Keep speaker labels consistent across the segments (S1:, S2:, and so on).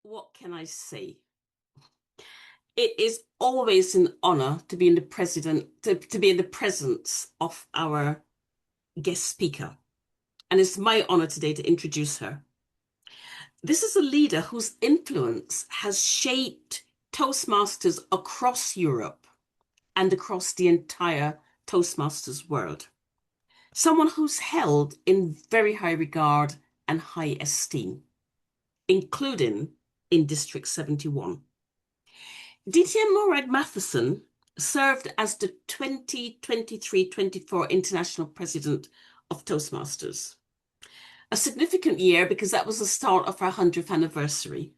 S1: What can I say? It is always an honor to be in the to be in the presence of our guest speaker. And it's my honor today to introduce her. This is a leader whose influence has shaped Toastmasters across Europe and across the entire Toastmasters world. Someone who's held in very high regard and high esteem, including in District 71. DTM Morag Mathieson served as the 2023-24 International President of Toastmasters. A significant year because that was the start of our 100th anniversary.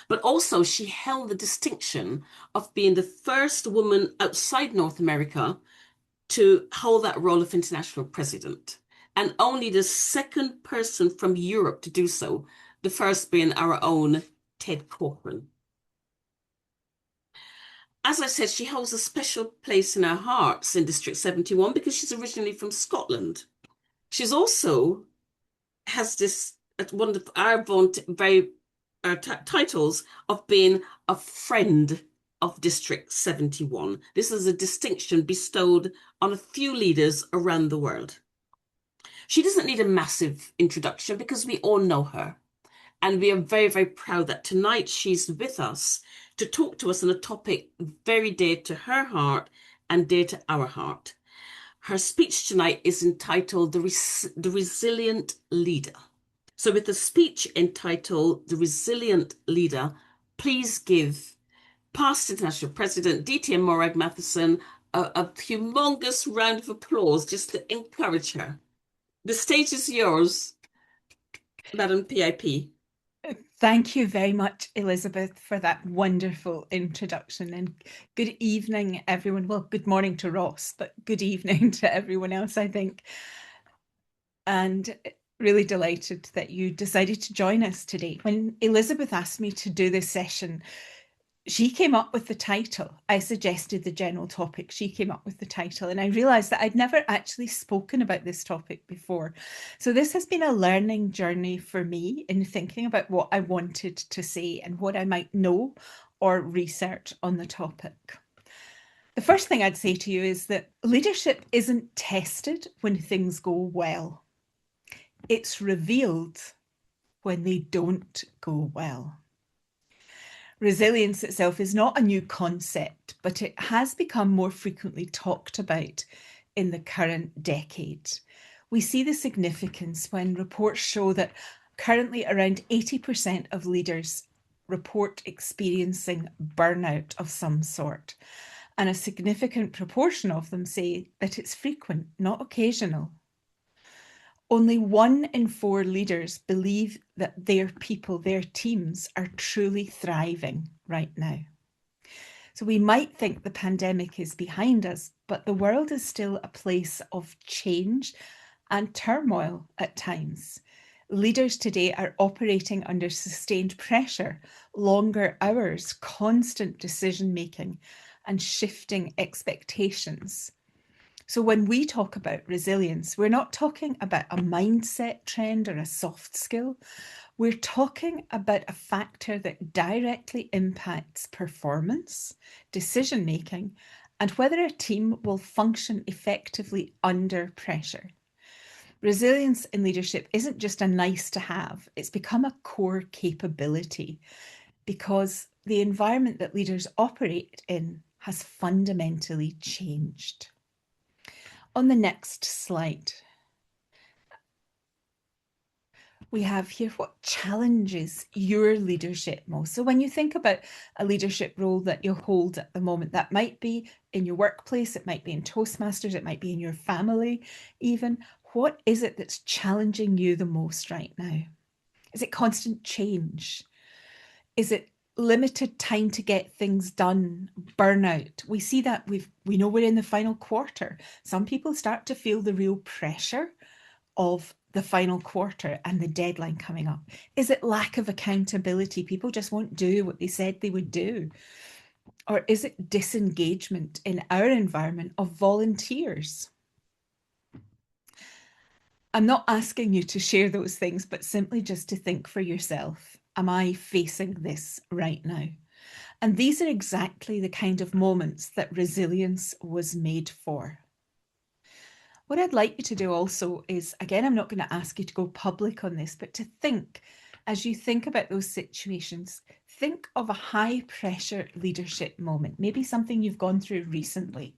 S1: But also, she held the distinction of being the first woman outside North America to hold that role of international president, and only the second person from Europe to do so, the first being our own Ted Corcoran. As I said, she holds a special place in our hearts in District 71 because she's originally from Scotland. She's also has this one of our very titles of being a friend of District 71. This is a distinction bestowed on a few leaders around the world. She doesn't need a massive introduction because we all know her. And we are very, very proud that tonight she's with us to talk to us on a topic very dear to her heart and dear to our heart. Her speech tonight is entitled The Resilient Leader. So with the speech entitled The Resilient Leader, please give past International President DTM Morag Mathieson a humongous round of applause just to encourage her. The stage is yours, Madam PIP.
S2: Thank you very much, Elizabeth, for that wonderful introduction. And good evening, everyone. Well, good morning to Ross, but good evening to everyone else, I think. And really delighted that you decided to join us today. When Elizabeth asked me to do this session, she came up with the title. I suggested the general topic. She came up with the title, and I realized that I'd never actually spoken about this topic before. So this has been a learning journey for me in thinking about what I wanted to say and what I might know or research on the topic. The first thing I'd say to you is that leadership isn't tested when things go well. It's revealed when they don't go well. Resilience itself is not a new concept, but it has become more frequently talked about in the current decade. We see the significance when reports show that currently around 80% of leaders report experiencing burnout of some sort, and a significant proportion of them say that it's frequent, not occasional. Only 1 in 4 leaders believe that their people, their teams, are truly thriving right now. So we might think the pandemic is behind us, but the world is still a place of change and turmoil at times. Leaders today are operating under sustained pressure, longer hours, constant decision-making, and shifting expectations. So when we talk about resilience, we're not talking about a mindset trend or a soft skill. We're talking about a factor that directly impacts performance, decision-making, and whether a team will function effectively under pressure. Resilience in leadership isn't just a nice to have, it's become a core capability because the environment that leaders operate in has fundamentally changed. On the next slide, we have here what challenges your leadership most. So when you think about a leadership role that you hold at the moment, that might be in your workplace, it might be in Toastmasters, it might be in your family even. What is it that's challenging you the most right now? Is it constant change? Is it limited time to get things done, burnout? We see that we know we're in the final quarter. Some people start to feel the real pressure of the final quarter and the deadline coming up. Is it lack of accountability? People just won't do what they said they would do. Or is it disengagement in our environment of volunteers? I'm not asking you to share those things, but simply just to think for yourself. am I facing this right now? And these are exactly the kind of moments that resilience was made for. What I'd like you to do also is, again, I'm not going to ask you to go public on this, but to think, as you think about those situations, think of a high pressure leadership moment, maybe something you've gone through recently,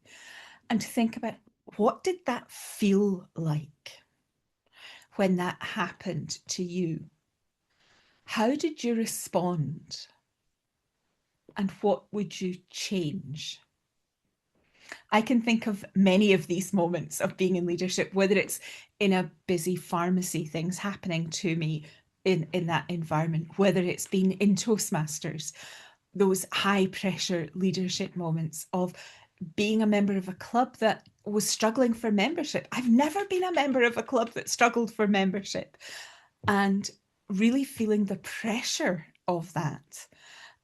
S2: and think about, what did that feel like when that happened to you? How did you respond? And what would you change? I can think of many of these moments of being in leadership, whether it's in a busy pharmacy, things happening to me in that environment, whether it's been in Toastmasters, those high pressure leadership moments of being a member of a club that was struggling for membership. I've never been a member of a club that struggled for membership, and really feeling the pressure of that.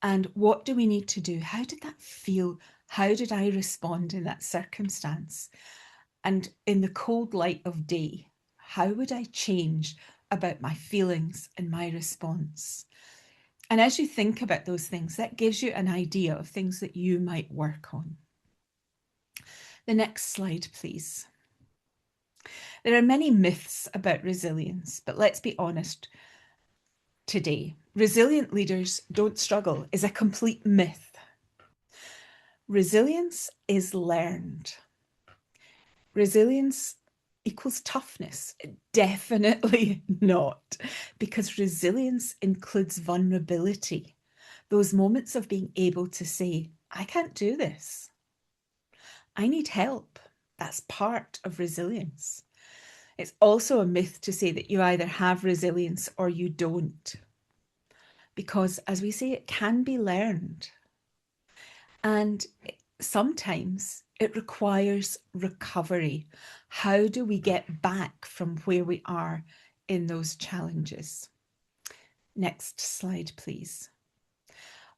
S2: And what do we need to do? How did that feel? How did I respond in that circumstance? And in the cold light of day, how would I change about my feelings and my response? And as you think about those things, that gives you an idea of things that you might work on. The next slide, please. There are many myths about resilience, but let's be honest today. Resilient leaders don't struggle is a complete myth. Resilience is learned. Resilience equals toughness? Definitely not, because resilience includes vulnerability. Those moments of being able to say, I can't do this. I need help. That's part of resilience. It's also a myth to say that you either have resilience or you don't, because as we say, it can be learned. And sometimes it requires recovery. How do we get back from where we are in those challenges? Next slide, please.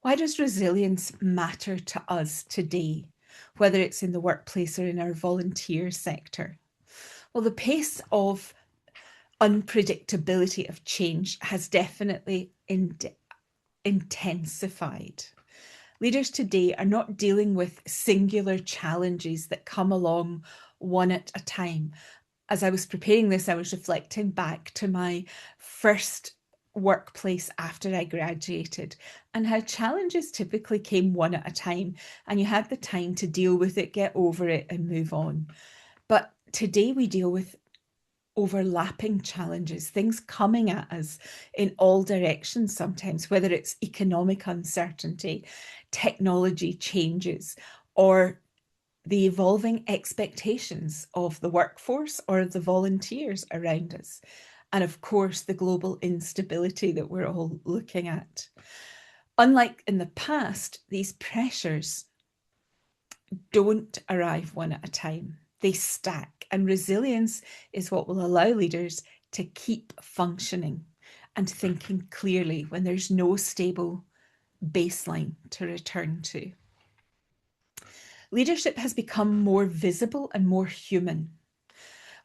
S2: Why does resilience matter to us today, whether it's in the workplace or in our volunteer sector? Well, the pace of unpredictability of change has definitely intensified. Leaders today are not dealing with singular challenges that come along one at a time. As I was preparing this, I was reflecting back to my first workplace after I graduated and how challenges typically came one at a time, and you had the time to deal with it, get over it, and move on. But today we deal with overlapping challenges, things coming at us in all directions sometimes, whether it's economic uncertainty, technology changes, or the evolving expectations of the workforce or of the volunteers around us. And of course, the global instability that we're all looking at. Unlike in the past, these pressures don't arrive one at a time. They stack, and resilience is what will allow leaders to keep functioning and thinking clearly when there's no stable baseline to return to. Leadership has become more visible and more human.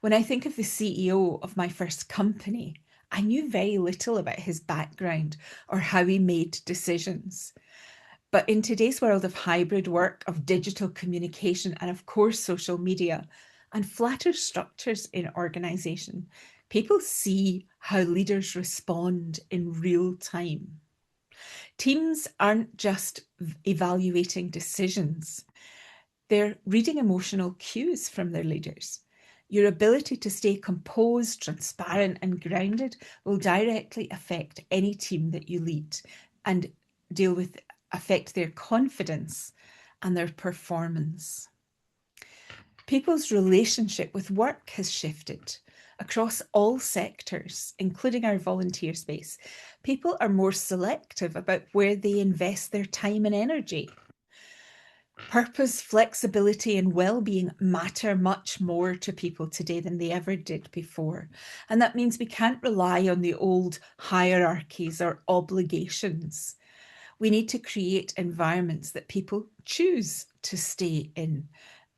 S2: When I think of the CEO of my first company, I knew very little about his background or how he made decisions. But in today's world of hybrid work, of digital communication, and of course, social media, and flatter structures in organization, people see how leaders respond in real time. Teams aren't just evaluating decisions, they're reading emotional cues from their leaders. Your ability to stay composed, transparent, and grounded will directly affect any team that you lead and affect their confidence and their performance. People's relationship with work has shifted across all sectors, including our volunteer space. People are more selective about where they invest their time and energy. Purpose, flexibility, and well-being matter much more to people today than they ever did before. And that means we can't rely on the old hierarchies or obligations. We need to create environments that people choose to stay in.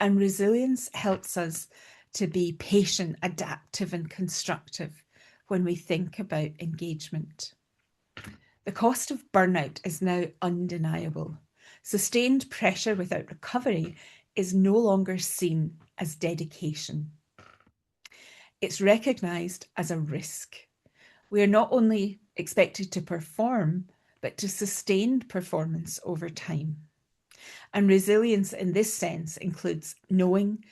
S2: And resilience helps us to be patient, adaptive, and constructive when we think about engagement. The cost of burnout is now undeniable. Sustained pressure without recovery is no longer seen as dedication. It's recognised as a risk. We are not only expected to perform, but to sustain performance over time. And resilience in this sense includes knowing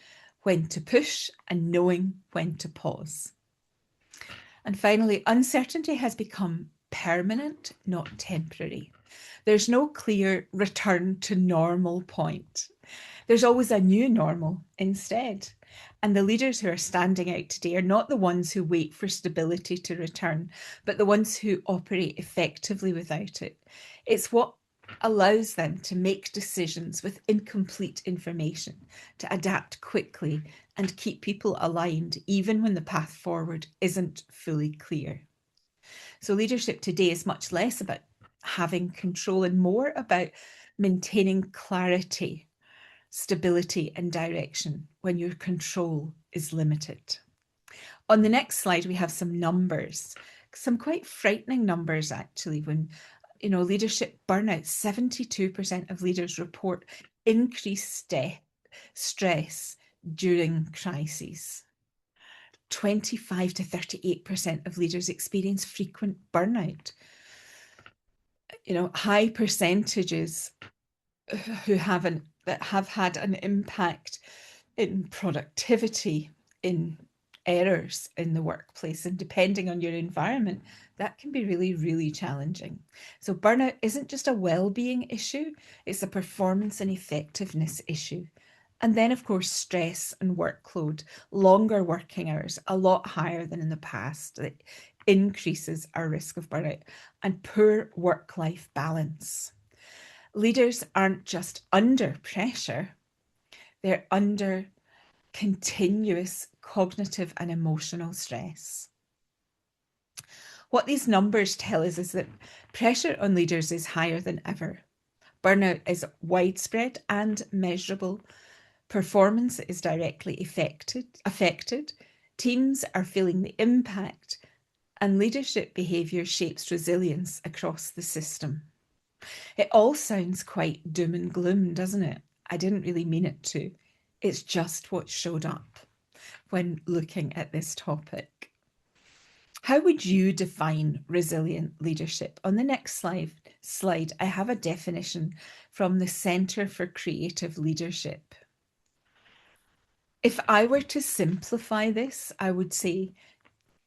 S2: when to push and knowing when to pause. And finally, uncertainty has become permanent, not temporary. There's no clear return to normal point. There's always a new normal instead. And the leaders who are standing out today are not the ones who wait for stability to return, but the ones who operate effectively without it. It's what allows them to make decisions with incomplete information, to adapt quickly and keep people aligned, even when the path forward isn't fully clear. So leadership today is much less about having control and more about maintaining clarity, stability and direction when your control is limited. On the next slide, we have some numbers, some quite frightening numbers actually. When leadership burnout, 72% of leaders report increased stress during crises. 25 to 38% of leaders experience frequent burnout. High percentages that have had an impact in productivity, in errors in the workplace, and depending on your environment, that can be really, really challenging. So burnout isn't just a well-being issue, it's a performance and effectiveness issue. And then, of course, stress and workload, longer working hours, a lot higher than in the past, that increases our risk of burnout, and poor work-life balance. Leaders aren't just under pressure, they're under continuous cognitive and emotional stress. What these numbers tell us is that pressure on leaders is higher than ever. Burnout is widespread and measurable. Performance is directly affected. Teams are feeling the impact, and leadership behaviour shapes resilience across the system. It all sounds quite doom and gloom, doesn't it? I didn't really mean it to. It's just what showed up when looking at this topic. How would you define resilient leadership? On the next slide, I have a definition from the Centre for Creative Leadership. If I were to simplify this, I would say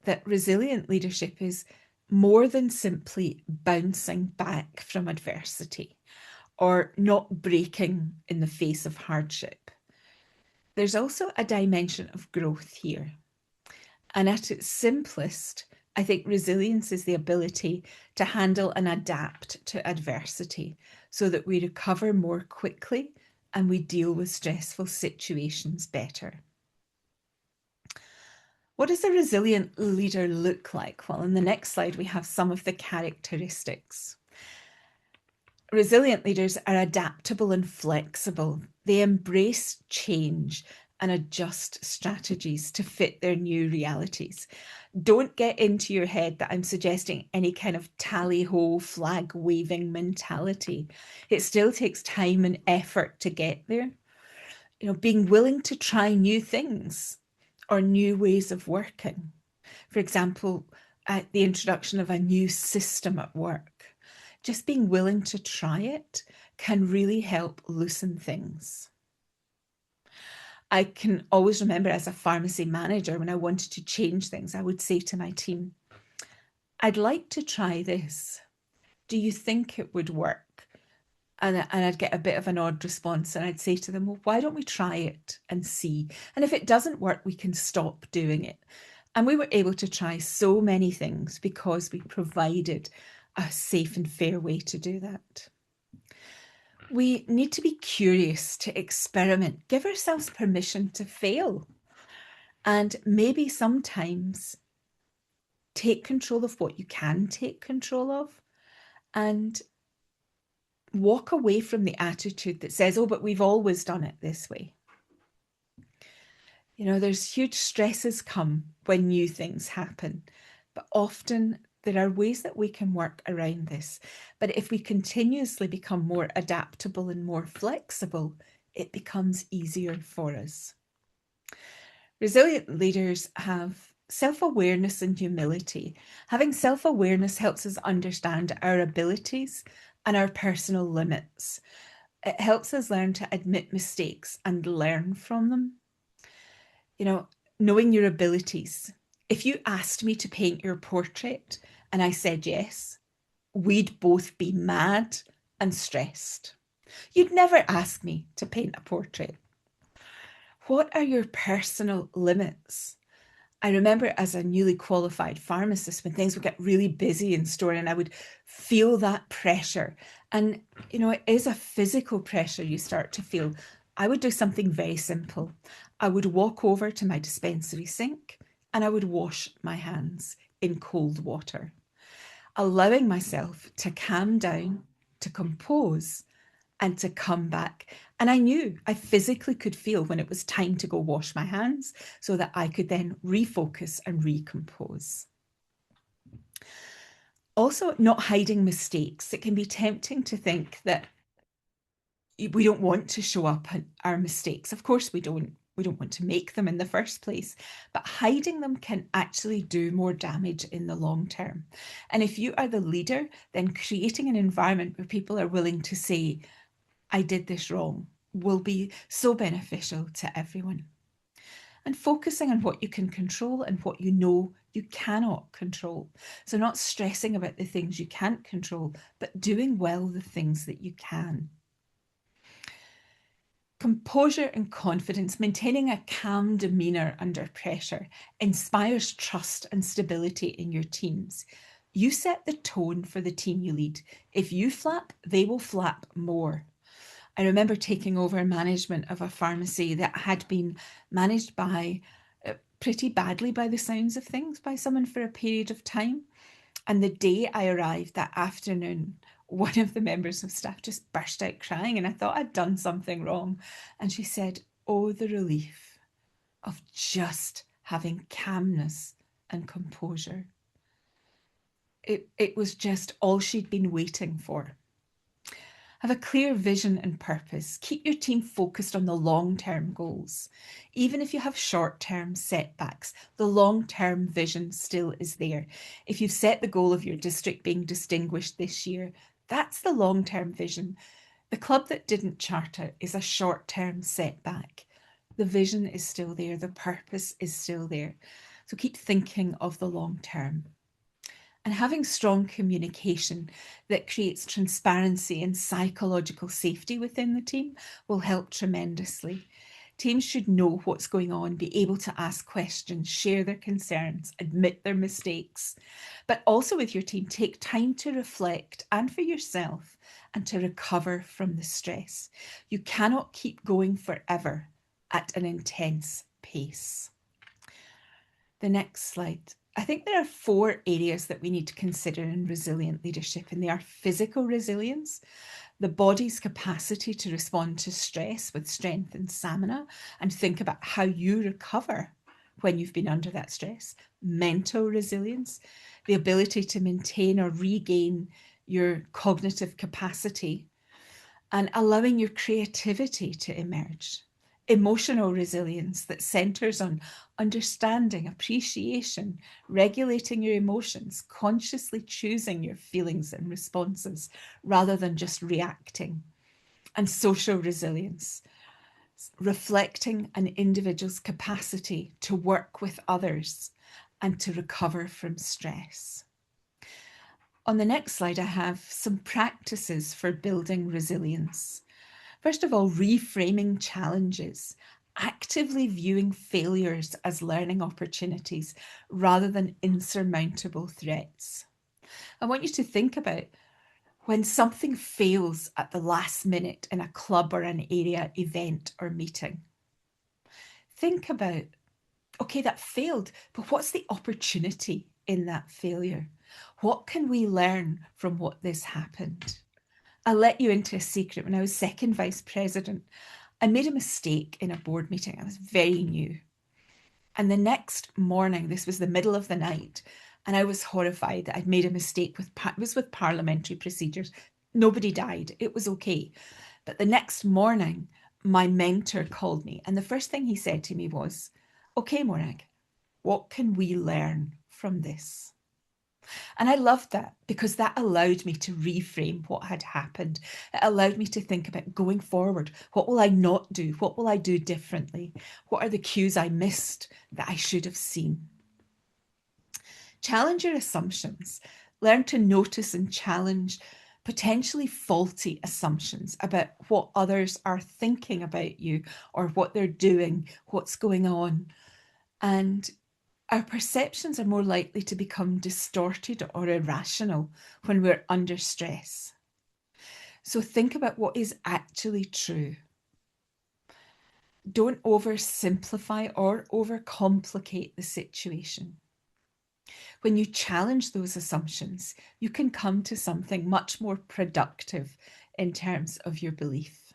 S2: that resilient leadership is more than simply bouncing back from adversity or not breaking in the face of hardship. There's also a dimension of growth here. And at its simplest, I think resilience is the ability to handle and adapt to adversity so that we recover more quickly and we deal with stressful situations better. What does a resilient leader look like? Well, in the next slide, we have some of the characteristics. Resilient leaders are adaptable and flexible. They embrace change and adjust strategies to fit their new realities. Don't get into your head that I'm suggesting any kind of tally-ho flag waving mentality. It still takes time and effort to get there. Being willing to try new things or new ways of working. For example, the introduction of a new system at work. Just being willing to try it can really help loosen things. I can always remember as a pharmacy manager, when I wanted to change things, I would say to my team, I'd like to try this. Do you think it would work? And I'd get a bit of an odd response, and I'd say to them, well, why don't we try it and see? And if it doesn't work, we can stop doing it. And we were able to try so many things because we provided a safe and fair way to do that. We need to be curious, to experiment, give ourselves permission to fail, and maybe sometimes take control of what you can take control of and walk away from the attitude that says, oh, but we've always done it this way. There's huge stresses come when new things happen, but often there are ways that we can work around this. But if we continuously become more adaptable and more flexible, it becomes easier for us. Resilient leaders have self-awareness and humility. Having self-awareness helps us understand our abilities and our personal limits. It helps us learn to admit mistakes and learn from them. You know, knowing your abilities. If you asked me to paint your portrait and I said yes, we'd both be mad and stressed. You'd never ask me to paint a portrait. What are your personal limits? I remember as a newly qualified pharmacist when things would get really busy in store and I would feel that pressure. And, you know, it is a physical pressure you start to feel. I would do something very simple. I would walk over to my dispensary sink and I would wash my hands in cold water, allowing myself to calm down, to compose, and to come back. And I knew I physically could feel when it was time to go wash my hands so that I could then refocus and recompose. Also, not hiding mistakes. It can be tempting to think that we don't want to show up our mistakes. Of course, we don't. We don't want to make them in the first place, but hiding them can actually do more damage in the long term. And if you are the leader, then creating an environment where people are willing to say, I did this wrong, will be so beneficial to everyone. And focusing on what you can control and what you know you cannot control. So, not stressing about the things you can't control, but doing well the things that you can. Composure and confidence, maintaining a calm demeanour under pressure, inspires trust and stability in your teams. You set the tone for the team you lead. If you flap, they will flap more. I remember taking over management of a pharmacy that had been managed by pretty badly, by the sounds of things, by someone for a period of time. And the day I arrived that afternoon, one of the members of staff just burst out crying, and I thought I'd done something wrong. And she said, oh, the relief of just having calmness and composure. It was just all she'd been waiting for. Have a clear vision and purpose. Keep your team focused on the long-term goals. Even if you have short-term setbacks, the long-term vision still is there. If you've set the goal of your district being distinguished this year, that's the long-term vision. The club that didn't charter is a short-term setback. The vision is still there. The purpose is still there. So keep thinking of the long term. And having strong communication that creates transparency and psychological safety within the team will help tremendously. Teams should know what's going on, be able to ask questions, share their concerns, admit their mistakes. But also with your team, take time to reflect and for yourself and to recover from the stress. You cannot keep going forever at an intense pace. The next slide. I think there are 4 areas that we need to consider in resilient leadership, and they are physical resilience, the body's capacity to respond to stress with strength and stamina, and think about how you recover when you've been under that stress, mental resilience, the ability to maintain or regain your cognitive capacity, and allowing your creativity to emerge. Emotional resilience that centers on understanding, appreciation, regulating your emotions, consciously choosing your feelings and responses rather than just reacting. And social resilience, reflecting an individual's capacity to work with others and to recover from stress. On the next slide, I have some practices for building resilience. First of all, reframing challenges, actively viewing failures as learning opportunities rather than insurmountable threats. I want you to think about when something fails at the last minute in a club or an area event or meeting. Think about, okay, that failed, but what's the opportunity in that failure? What can we learn from what this happened? I'll let you into a secret. When I was second vice president, I made a mistake in a board meeting. I was very new. And the next morning, this was the middle of the night, And I was horrified that I'd made a mistake it was with parliamentary procedures. Nobody died. It was okay. But the next morning, my mentor called me, and the first thing he said to me was, "Okay, Morag, what can we learn from this?" And I loved that because that allowed me to reframe what had happened. It allowed me to think about going forward. What will I not do? What will I do differently? What are the cues I missed that I should have seen? Challenge your assumptions. Learn to notice and challenge potentially faulty assumptions about what others are thinking about you or what they're doing, what's going on. And our perceptions are more likely to become distorted or irrational when we're under stress. So think about what is actually true. Don't oversimplify or overcomplicate the situation. When you challenge those assumptions, you can come to something much more productive in terms of your belief.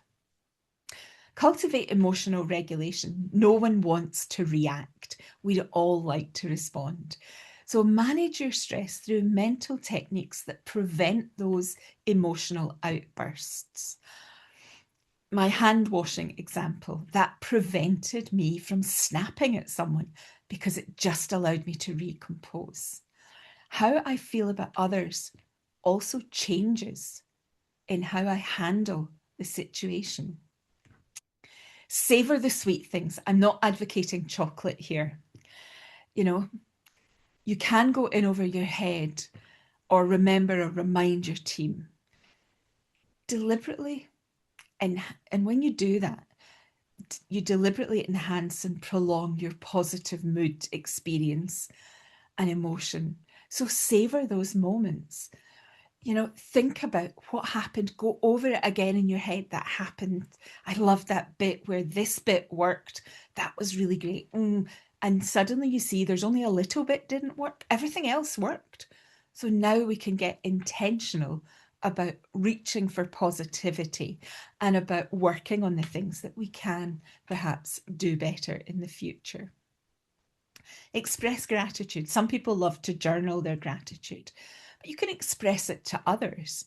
S2: Cultivate emotional regulation. No one wants to react. We'd all like to respond. So manage your stress through mental techniques that prevent those emotional outbursts. My hand washing example, that prevented me from snapping at someone because it just allowed me to recompose. How I feel about others also changes in how I handle the situation. Savor the sweet things. I'm not advocating chocolate here. You know, you can go in over your head or remember or remind your team deliberately. And when you do that, you deliberately enhance and prolong your positive mood experience and emotion. So savor those moments. You know, think about what happened, go over it again in your head. That happened. I love that bit where this bit worked. That was really great. And suddenly you see there's only a little bit didn't work. Everything else worked. So now we can get intentional about reaching for positivity and about working on the things that we can perhaps do better in the future. Express gratitude. Some people love to journal their gratitude, but you can express it to others.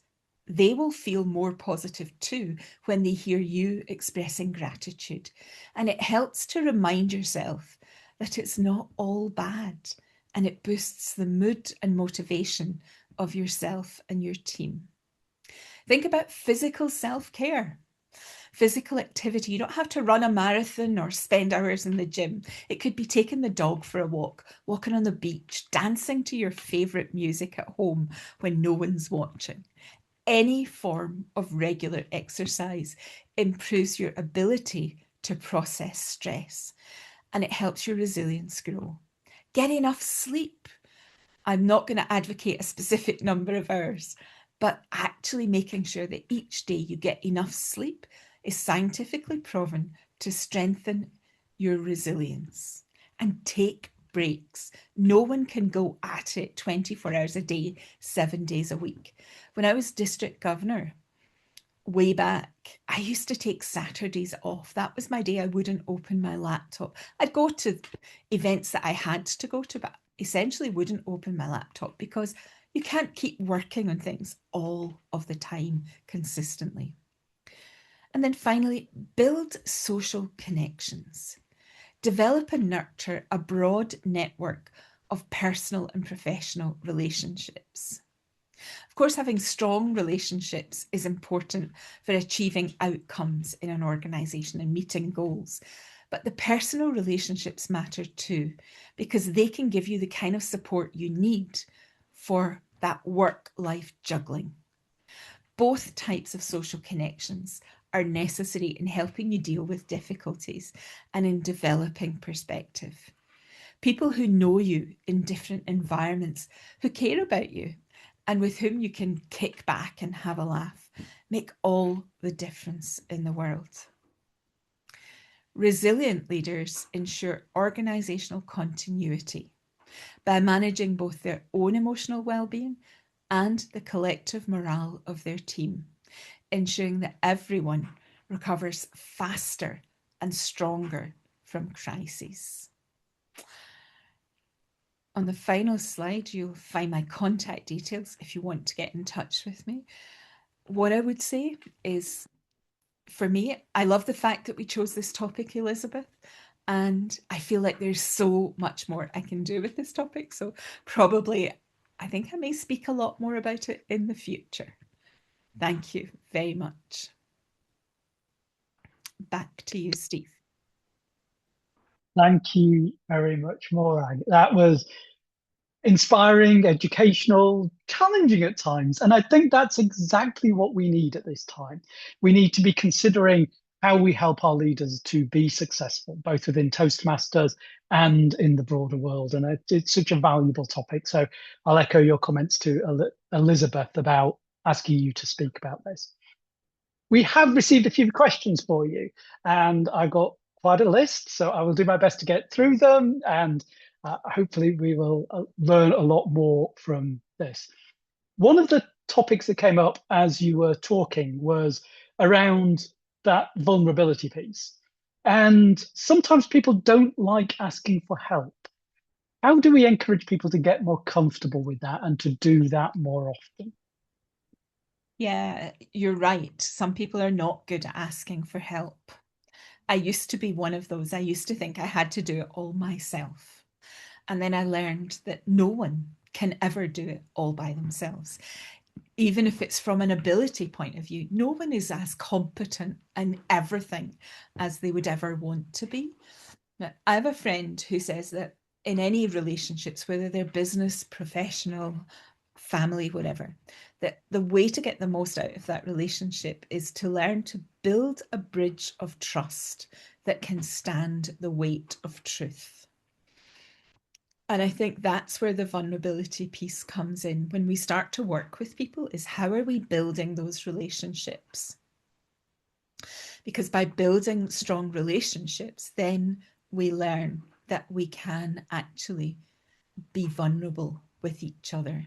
S2: They will feel more positive too when they hear you expressing gratitude. And it helps to remind yourself that it's not all bad, and it boosts the mood and motivation of yourself and your team. Think about physical self-care. Physical activity. You don't have to run a marathon or spend hours in the gym. It could be taking the dog for a walk, walking on the beach, dancing to your favourite music at home when no one's watching. Any form of regular exercise improves your ability to process stress, and it helps your resilience grow. Get enough sleep. I'm not going to advocate a specific number of hours, but actually making sure that each day you get enough sleep is scientifically proven to strengthen your resilience. And take breaks. No one can go at it 24 hours a day, 7 days a week. When I was district governor, way back, I used to take Saturdays off. That was my day I wouldn't open my laptop. I'd go to events that I had to go to, but essentially wouldn't open my laptop because you can't keep working on things all of the time consistently. And then finally, build social connections. Develop and nurture a broad network of personal and professional relationships. Of course, having strong relationships is important for achieving outcomes in an organisation and meeting goals. But the personal relationships matter too, because they can give you the kind of support you need for that work-life juggling. Both types of social connections are necessary in helping you deal with difficulties and in developing perspective. People who know you in different environments, who care about you, and with whom you can kick back and have a laugh, make all the difference in the world. Resilient leaders ensure organisational continuity by managing both their own emotional well-being and the collective morale of their team, ensuring that everyone recovers faster and stronger from crises. on the final slide, you'll find my contact details if you want to get in touch with me. What I would say is, for me, I love the fact that we chose this topic, Elizabeth, and I feel like there's so much more I can do with this topic. So probably, I think I may speak a lot more about it in the future. Thank you very much. Back to you, Steve.
S3: Thank you very much, Morag. That was inspiring, educational, challenging at times. And I think that's exactly what we need at this time. We need to be considering how we help our leaders to be successful, both within Toastmasters and in the broader world. And it's such a valuable topic. So I'll echo your comments to Elizabeth about asking you to speak about this. We have received a few questions for you, and I've got quite a list, so I will do my best to get through them, and hopefully we will learn a lot more from this. One of the topics that came up as you were talking was around that vulnerability piece. And sometimes people don't like asking for help. How do we encourage people to get more comfortable with that and to do that more often?
S2: Yeah, you're right. Some people are not good at asking for help. I used to be one of those. I used to think I had to do it all myself. And then I learned that no one can ever do it all by themselves. Even if it's from an ability point of view, no one is as competent in everything as they would ever want to be. Now, I have a friend who says that in any relationships, whether they're business, professional, family, whatever, that the way to get the most out of that relationship is to learn to build a bridge of trust that can stand the weight of truth. And I think that's where the vulnerability piece comes in. When we start to work with people, is how are we building those relationships? Because by building strong relationships, then we learn that we can actually be vulnerable with each other.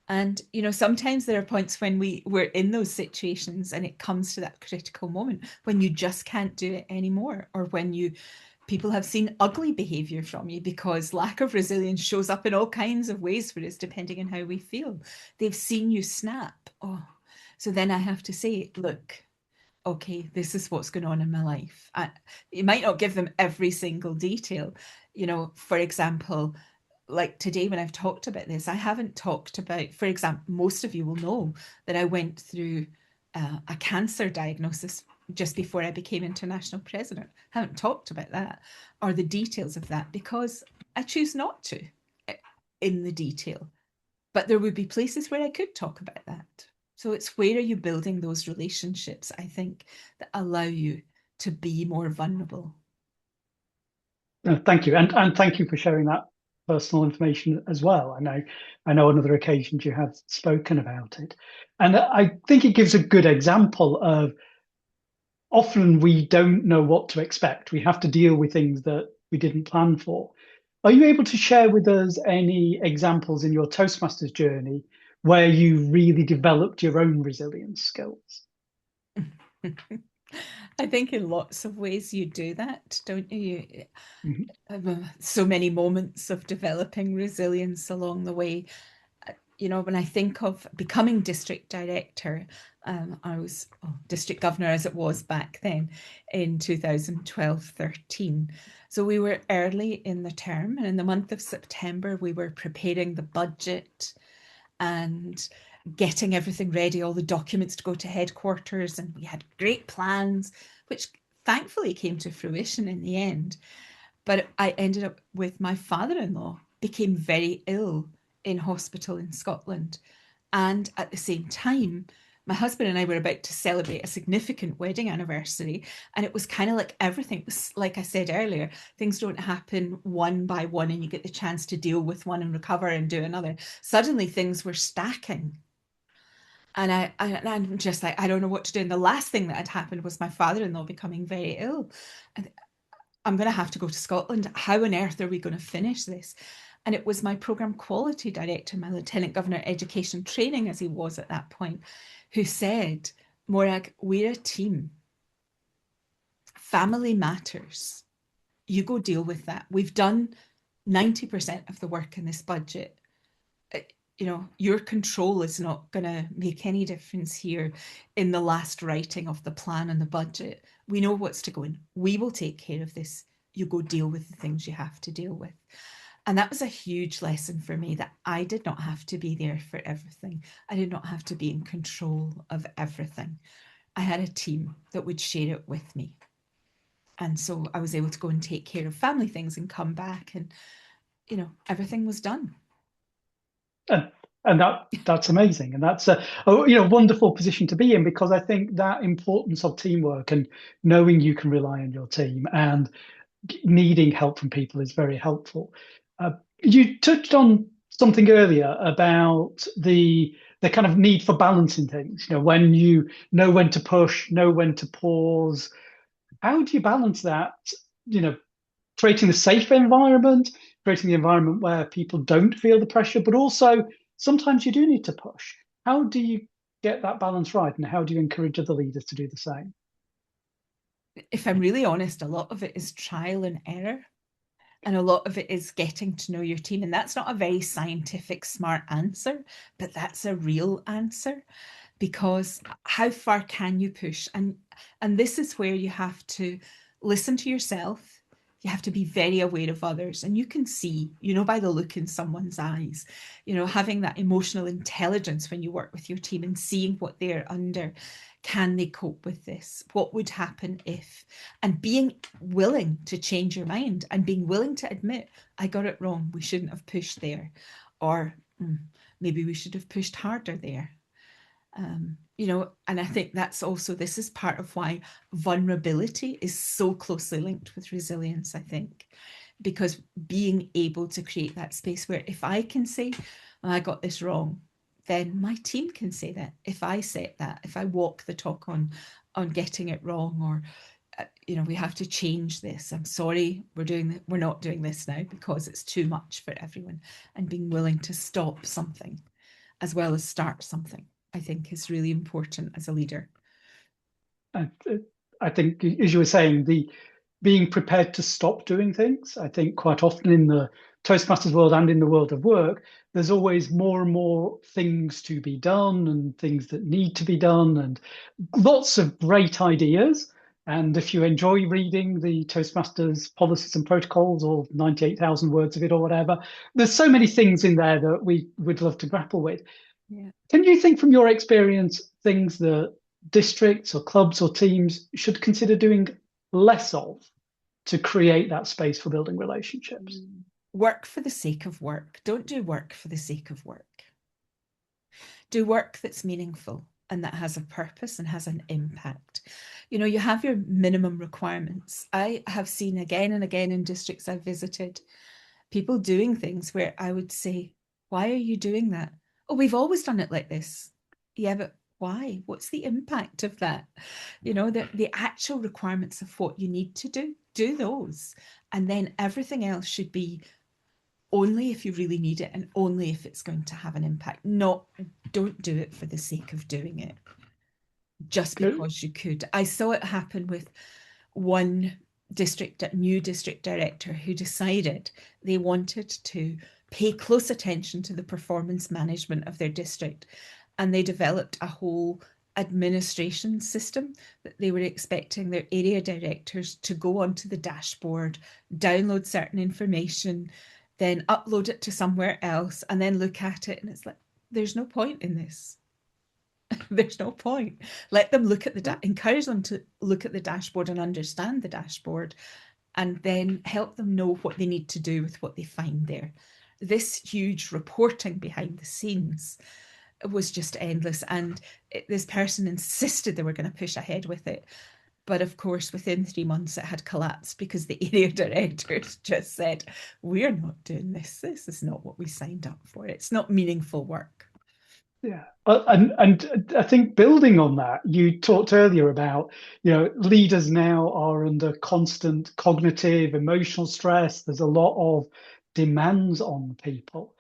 S2: And, you know, sometimes there are points when we're in those situations and it comes to that critical moment when you just can't do it anymore, or when people have seen ugly behavior from you because lack of resilience shows up in all kinds of ways for us, depending on how we feel. They've seen you snap. Oh, so then I have to say, look, okay, this is what's going on in my life. You might not give them every single detail. You know, for example, like today when I've talked about this, I haven't talked about, for example, most of you will know that I went through a cancer diagnosis just before I became international president. I haven't talked about that or the details of that because I choose not to in the detail. But there would be places where I could talk about that. So it's where are you building those relationships, I think, that allow you to be more vulnerable.
S3: Thank you, and thank you for sharing that personal information as well. I know on other occasions you have spoken about it, and I think it gives a good example of often we don't know what to expect. We have to deal with things that we didn't plan for. Are you able to share with us any examples in your Toastmasters journey where you really developed your own resilience skills?
S2: I think in lots of ways you do that, don't you?
S3: Mm-hmm.
S2: So many moments of developing resilience along the way. You know, when I think of becoming district director, I was district governor as it was back then in 2012-13. So we were early in the term, and in the month of September, we were preparing the budget and getting everything ready, all the documents to go to headquarters. And we had great plans, which thankfully came to fruition in the end. But I ended up with my father-in-law became very ill in hospital in Scotland. And at the same time, my husband and I were about to celebrate a significant wedding anniversary. And it was kind of like everything was, like I said earlier, things don't happen one by one and you get the chance to deal with one and recover and do another. Suddenly things were stacking. And I'm just like, I don't know what to do. And the last thing that had happened was my father-in-law becoming very ill. And I'm going to have to go to Scotland. How on earth are we going to finish this? And it was my programme quality director, my Lieutenant Governor Education Training, as he was at that point, who said, Morag, we're a team. Family matters. You go deal with that. We've done 90% of the work in this budget, your control is not going to make any difference here in the last writing of the plan and the budget. We know what's to go in. We will take care of this. You go deal with the things you have to deal with. And that was a huge lesson for me, that I did not have to be there for everything. I did not have to be in control of everything. I had a team that would share it with me. And so I was able to go and take care of family things and come back, and, everything was done.
S3: And that's amazing, and that's a wonderful position to be in, because I think that importance of teamwork and knowing you can rely on your team and needing help from people is very helpful. You touched on something earlier about the kind of need for balancing things. When you know when to push, know when to pause. How do you balance that? Creating a safe environment, creating the environment where people don't feel the pressure, but also sometimes you do need to push. How do you get that balance right, and how do you encourage other leaders to do the same?
S2: If I'm really honest, a lot of it is trial and error. And a lot of it is getting to know your team. And that's not a very scientific, smart answer, but that's a real answer. Because how far can you push? And this is where you have to listen to yourself. You have to be very aware of others. And you can see, by the look in someone's eyes, having that emotional intelligence when you work with your team and seeing what they're under. Can they cope with this? What would happen if? And being willing to change your mind and being willing to admit, I got it wrong. We shouldn't have pushed there. Or maybe we should have pushed harder there. And I think this is part of why vulnerability is so closely linked with resilience, I think, because being able to create that space where if I can say, I got this wrong, then my team can say that. If I set that, if I walk the talk on getting it wrong, or we have to change this. I'm sorry, we're not doing this now because it's too much for everyone. And being willing to stop something as well as start something, I think, is really important as a leader.
S3: I think, as you were saying, the being prepared to stop doing things. I think quite often in the Toastmasters world and in the world of work, there's always more and more things to be done and things that need to be done, and lots of great ideas. And if you enjoy reading the Toastmasters policies and protocols, or 98,000 words of it or whatever, there's so many things in there that we would love to grapple with.
S2: Yeah.
S3: Can you think from your experience things that districts or clubs or teams should consider doing less of to create that space for building relationships?
S2: Work for the sake of work. Don't do work for the sake of work. Do work that's meaningful and that has a purpose and has an impact. You have your minimum requirements. I have seen again and again in districts I've visited, people doing things where I would say, why are you doing that? Oh, we've always done it like this. Yeah, but why? What's the impact of that? The actual requirements of what you need to do those. And then everything else should be only if you really need it and only if it's going to have an impact. Don't do it for the sake of doing it, just because you could. I saw it happen with one new district director who decided they wanted to pay close attention to the performance management of their district. And they developed a whole administration system that they were expecting their area directors to go onto the dashboard, download certain information, then upload it to somewhere else, and then look at it. And it's like, there's no point in this. There's no point. Let them encourage them to look at the dashboard and understand the dashboard, and then help them know what they need to do with what they find there. This huge reporting behind the scenes was just endless. And this person insisted they were going to push ahead with it. But of course, within 3 months, it had collapsed because the area directors just said, we're not doing this. This is not what we signed up for. It's not meaningful work.
S3: Yeah, and I think building on that, you talked earlier about, leaders now are under constant cognitive, emotional stress. There's a lot of demands on people.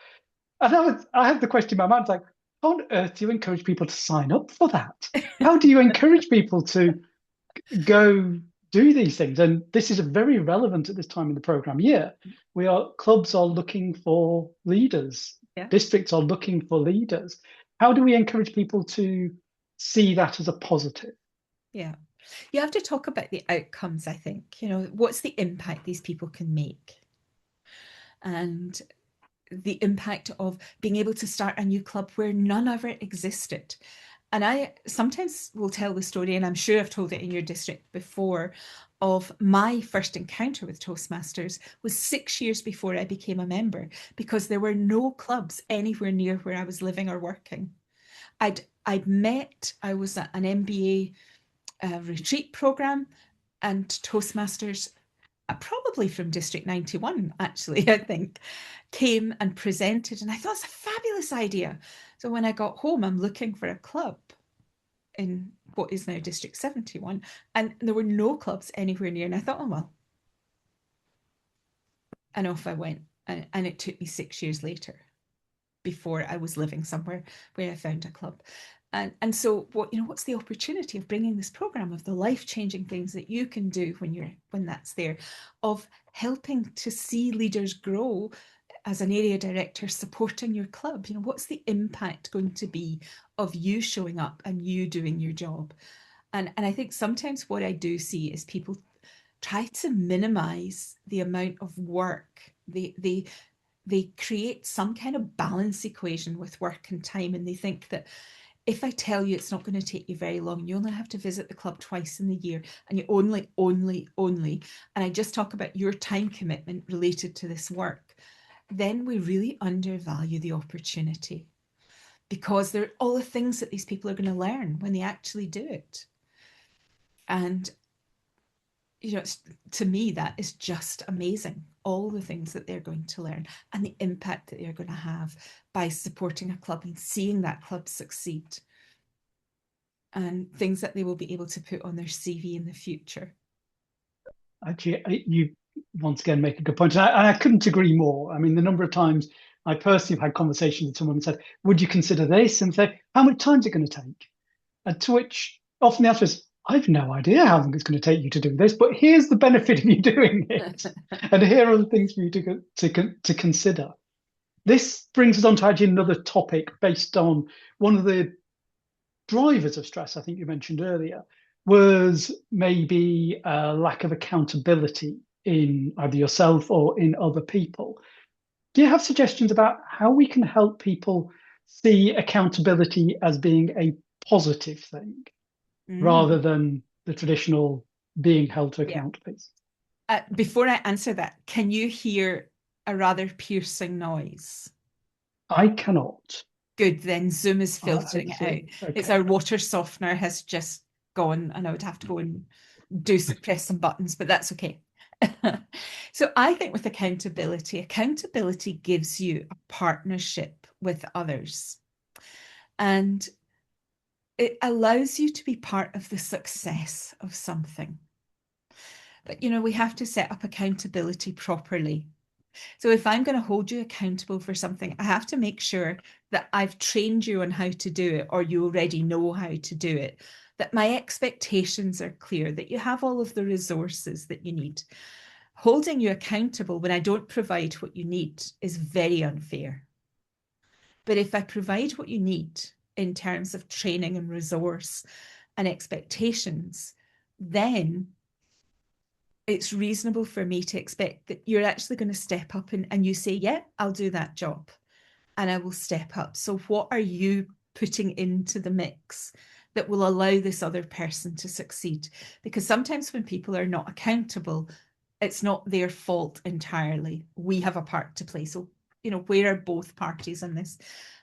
S3: And I had the question in my mind, like, how on earth do you encourage people to sign up for that? How do you encourage people to go do these things. And this is very relevant at this time in the program year. Clubs are looking for leaders.
S2: Yeah.
S3: Districts are looking for leaders. How do we encourage people to see that as a positive?
S2: Yeah. You have to talk about the outcomes, I think. What's the impact these people can make? And the impact of being able to start a new club where none of it existed. And I sometimes will tell the story, and I'm sure I've told it in your district before, of my first encounter with Toastmasters was 6 years before I became a member, because there were no clubs anywhere near where I was living or working. I was at an MBA retreat program, and Toastmasters, probably from District 91, actually, I think, came and presented. And I thought it's a fabulous idea. So when I got home, I'm looking for a club in what is now District 71, and there were no clubs anywhere near. And I thought, oh, well. And off I went. And it took me 6 years later before I was living somewhere where I found a club. And so what's the opportunity of bringing this program, of the life-changing things that you can do when that's there, of helping to see leaders grow as an area director, supporting your club? What's the impact going to be of you showing up and you doing your job? And I think sometimes what I do see is people try to minimize the amount of work. They create some kind of balance equation with work and time, and they think that if I tell you it's not going to take you very long, you only have to visit the club twice in the year, and you only, and I just talk about your time commitment related to this work, then we really undervalue the opportunity, because there are all the things that these people are going to learn when they actually do it. And to me, that is just amazing. All the things that they're going to learn and the impact that they're going to have by supporting a club and seeing that club succeed, and things that they will be able to put on their CV in the future.
S3: Actually, you once again make a good point. And I couldn't agree more. I mean, the number of times I personally have had conversations with someone and said, would you consider this? And say, how much time is it going to take? And to which often the answer is, I've no idea how long it's going to take you to do this, but here's the benefit of you doing it. And here are the things for you to consider. This brings us on to actually another topic based on one of the drivers of stress, I think you mentioned earlier, was maybe a lack of accountability in either yourself or in other people. Do you have suggestions about how we can help people see accountability as being a positive thing rather than the traditional being held to account piece?
S2: Before I answer that, can you hear a rather piercing noise?
S3: I cannot.
S2: Good, then Zoom is filtering it out. Okay. It's our water softener has just gone, and I would have to go and press some buttons, but that's okay. So I think with accountability gives you a partnership with others, and it allows you to be part of the success of something. But we have to set up accountability properly. So if I'm going to hold you accountable for something, I have to make sure that I've trained you on how to do it, or you already know how to do it, that my expectations are clear, that you have all of the resources that you need. Holding you accountable when I don't provide what you need is very unfair. But if I provide what you need in terms of training and resource and expectations, then it's reasonable for me to expect that you're actually going to step up and you say, yeah, I'll do that job and I will step up. So what are you putting into the mix that will allow this other person to succeed? Because sometimes when people are not accountable, it's not their fault entirely. We have a part to play. So, where are both parties in this?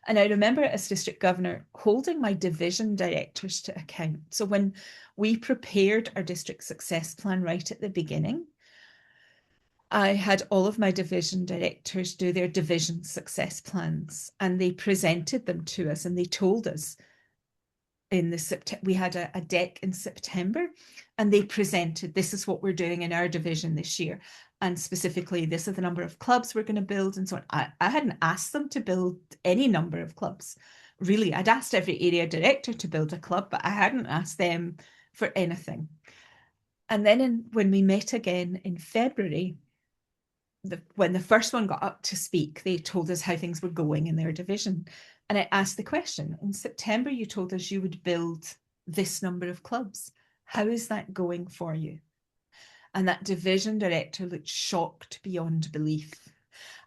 S2: And I remember as district governor holding my division directors to account. So when we prepared our district success plan right at the beginning, I had all of my division directors do their division success plans, and they presented them to us, and they told us we had a deck in September, and they presented, this is what we're doing in our division this year. And specifically, this is the number of clubs we're going to build and so on. I hadn't asked them to build any number of clubs. Really, I'd asked every area director to build a club, but I hadn't asked them for anything. And then when we met again in February, when the first one got up to speak, they told us how things were going in their division. And I asked the question, in September, you told us you would build this number of clubs. How is that going for you? And that division director looked shocked beyond belief.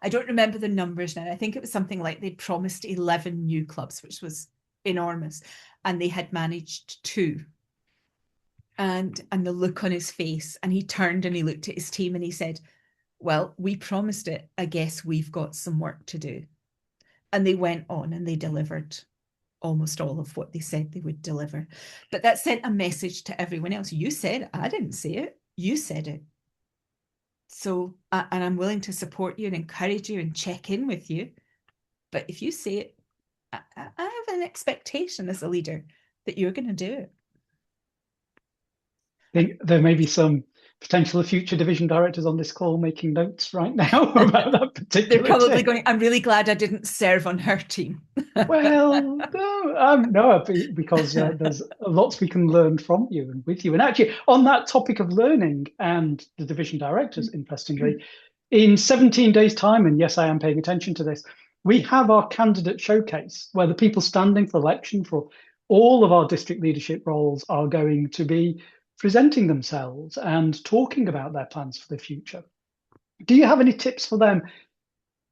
S2: I don't remember the numbers now. I think it was something like they'd promised 11 new clubs, which was enormous. And they had managed 2. And the look on his face, and he turned and he looked at his team and he said, well, we promised it. I guess we've got some work to do. And they went on and they delivered almost all of what they said they would deliver. But that sent a message to everyone else. You said, I didn't say it. You said it. So, and I'm willing to support you and encourage you and check in with you. But if you say it, I have an expectation as a leader that you're going to do it.
S3: I think there may be some potential future division directors on this call making notes right now about that particular
S2: They're probably
S3: tip.
S2: going, I'm really glad I didn't serve on her team.
S3: Well, no, because there's lots we can learn from you and with you. And actually, on that topic of learning and the division directors, interestingly, in 17 days' time, and yes, I am paying attention to this, we have our candidate showcase where the people standing for election for all of our district leadership roles are going to be presenting themselves and talking about their plans for the future. Do you have any tips for them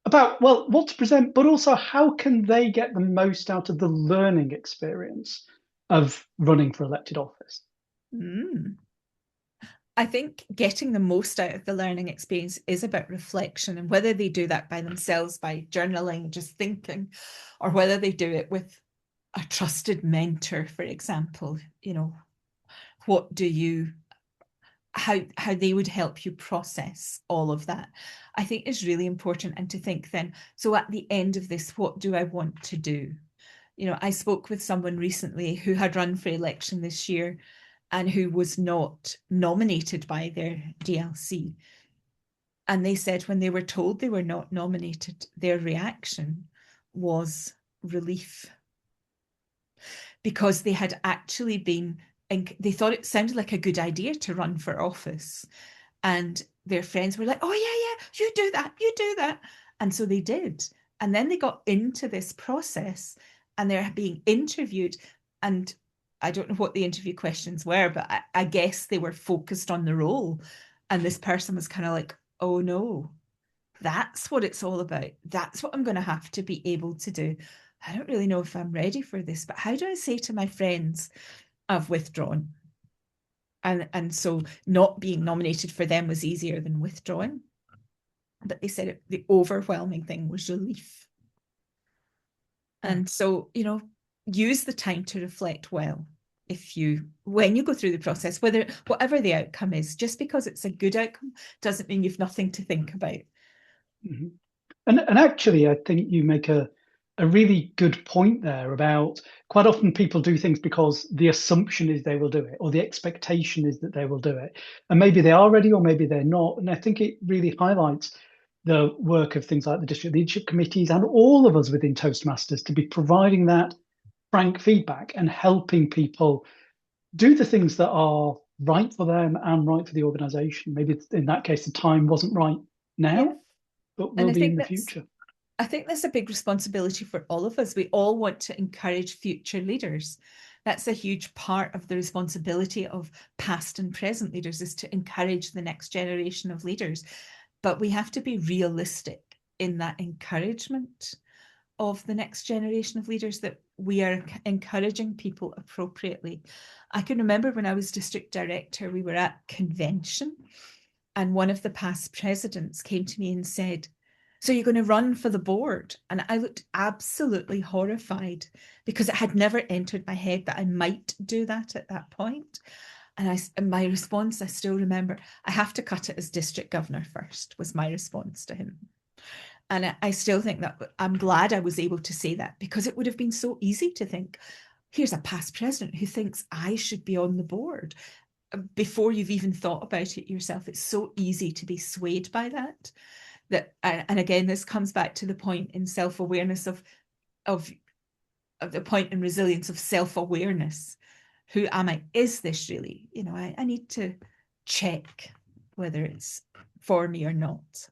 S3: about, well, what to present, but also how can they get the most out of the learning experience of running for elected office?
S2: I think getting the most out of the learning experience is about reflection, and whether they do that by themselves, by journaling, just thinking, or whether they do it with a trusted mentor, for example, what do you, how they would help you process all of that, I think is really important. And to think then, so at the end of this, what do I want to do? I spoke with someone recently who had run for election this year and who was not nominated by their DLC. And they said when they were told they were not nominated, their reaction was relief, because they had actually been, and they thought it sounded like a good idea to run for office. And their friends were like, oh, yeah, you do that. And so they did. And then they got into this process and they're being interviewed. And I don't know what the interview questions were, but I guess they were focused on the role. And this person was kind of like, oh no, that's what it's all about. That's what I'm going to have to be able to do. I don't really know if I'm ready for this, but how do I say to my friends, I've withdrawn? And so not being nominated for them was easier than withdrawing. But they said the overwhelming thing was relief. And so, use the time to reflect well. When you go through the process, whatever the outcome is, just because it's a good outcome doesn't mean you've nothing to think about.
S3: Mm-hmm. And actually, I think you make a really good point there about quite often people do things because the assumption is they will do it, or the expectation is that they will do it. And maybe they are ready or maybe they're not. And I think it really highlights the work of things like the district leadership committees and all of us within Toastmasters to be providing that frank feedback and helping people do the things that are right for them and right for the organization. Maybe in that case, the time wasn't right now, but will be in the future.
S2: I think that's a big responsibility for all of us. We all want to encourage future leaders. That's a huge part of the responsibility of past and present leaders, is to encourage the next generation of leaders. But we have to be realistic in that encouragement of the next generation of leaders, that we are encouraging people appropriately. I can remember when I was district director, we were at convention and one of the past presidents came to me and said, so you're going to run for the board? And I looked absolutely horrified, because it had never entered my head that I might do that at that point. And my response, I still remember, I have to cut it as district governor first, was my response to him. And I still think that I'm glad I was able to say that, because it would have been so easy to think, here's a past president who thinks I should be on the board. Before you've even thought about it yourself, it's so easy to be swayed by that. And again, this comes back to the point in self-awareness of the point in resilience of self-awareness. Who am I? Is this really, I need to check whether it's for me or not.